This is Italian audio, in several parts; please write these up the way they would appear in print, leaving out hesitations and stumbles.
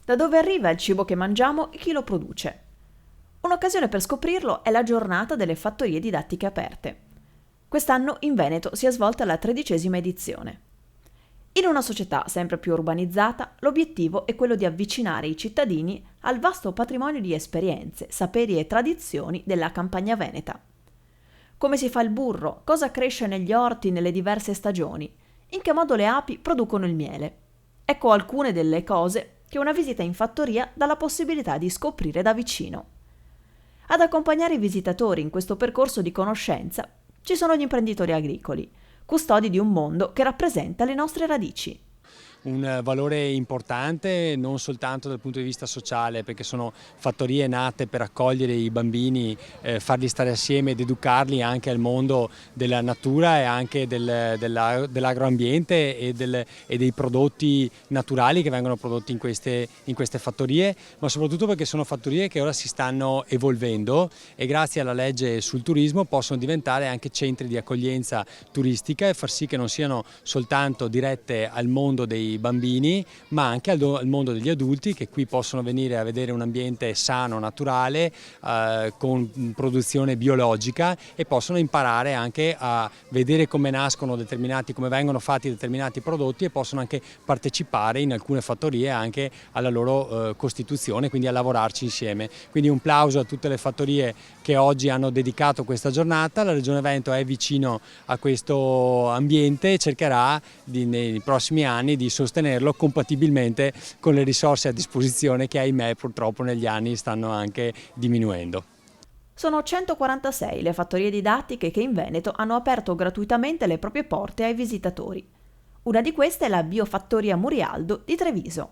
Da dove arriva il cibo che mangiamo e chi lo produce? Un'occasione per scoprirlo è la giornata delle fattorie didattiche aperte. Quest'anno in Veneto si è svolta la 13ª edizione. In una società sempre più urbanizzata, l'obiettivo è quello di avvicinare i cittadini al vasto patrimonio di esperienze, saperi e tradizioni della campagna veneta. Come si fa il burro, cosa cresce negli orti nelle diverse stagioni, in che modo le api producono il miele. Ecco alcune delle cose che una visita in fattoria dà la possibilità di scoprire da vicino. Ad accompagnare i visitatori in questo percorso di conoscenza ci sono gli imprenditori agricoli, custodi di un mondo che rappresenta le nostre radici. Un valore importante non soltanto dal punto di vista sociale, perché sono fattorie nate per accogliere i bambini, farli stare assieme ed educarli anche al mondo della natura e anche dell'agroambiente e dei prodotti naturali che vengono prodotti in queste fattorie, ma soprattutto perché sono fattorie che ora si stanno evolvendo e grazie alla legge sul turismo possono diventare anche centri di accoglienza turistica e far sì che non siano soltanto dirette al mondo dei bambini, ma anche al mondo degli adulti che qui possono venire a vedere un ambiente sano, naturale, con produzione biologica e possono imparare anche a vedere come nascono come vengono fatti determinati prodotti e possono anche partecipare in alcune fattorie anche alla loro costituzione, quindi a lavorarci insieme. Quindi un plauso a tutte le fattorie che oggi hanno dedicato questa giornata. La Regione Veneto è vicino a questo ambiente e cercherà nei prossimi anni di sostenerlo compatibilmente con le risorse a disposizione che ahimè purtroppo negli anni stanno anche diminuendo. Sono 146 le fattorie didattiche che in Veneto hanno aperto gratuitamente le proprie porte ai visitatori. Una di queste è la Biofattoria Murialdo di Treviso.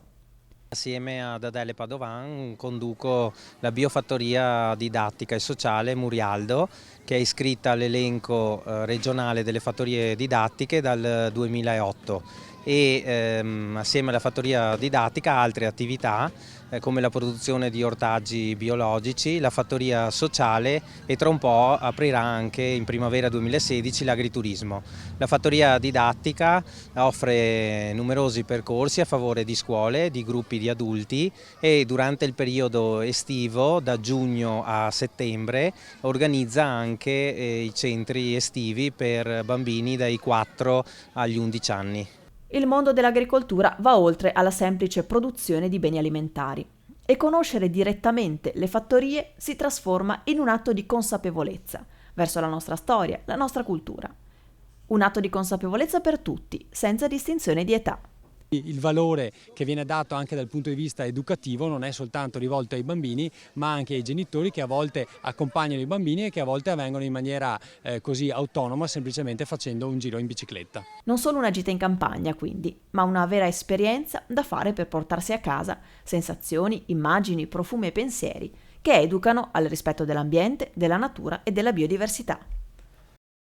Assieme ad Adele Padovan conduco la biofattoria didattica e sociale Murialdo, che è iscritta all'elenco regionale delle fattorie didattiche dal 2008 e assieme alla fattoria didattica altre attività come la produzione di ortaggi biologici, la fattoria sociale e tra un po' aprirà anche in primavera 2016 l'agriturismo. La fattoria didattica offre numerosi percorsi a favore di scuole, di gruppi di adulti e durante il periodo estivo, da giugno a settembre, organizza anche i centri estivi per bambini dai 4 agli 11 anni. Il mondo dell'agricoltura va oltre alla semplice produzione di beni alimentari e conoscere direttamente le fattorie si trasforma in un atto di consapevolezza verso la nostra storia, la nostra cultura. Un atto di consapevolezza per tutti, senza distinzione di età. Il valore che viene dato anche dal punto di vista educativo non è soltanto rivolto ai bambini, ma anche ai genitori che a volte accompagnano i bambini e che a volte avvengono in maniera così autonoma, semplicemente facendo un giro in bicicletta. Non solo una gita in campagna, quindi, ma una vera esperienza da fare per portarsi a casa sensazioni, immagini, profumi e pensieri che educano al rispetto dell'ambiente, della natura e della biodiversità.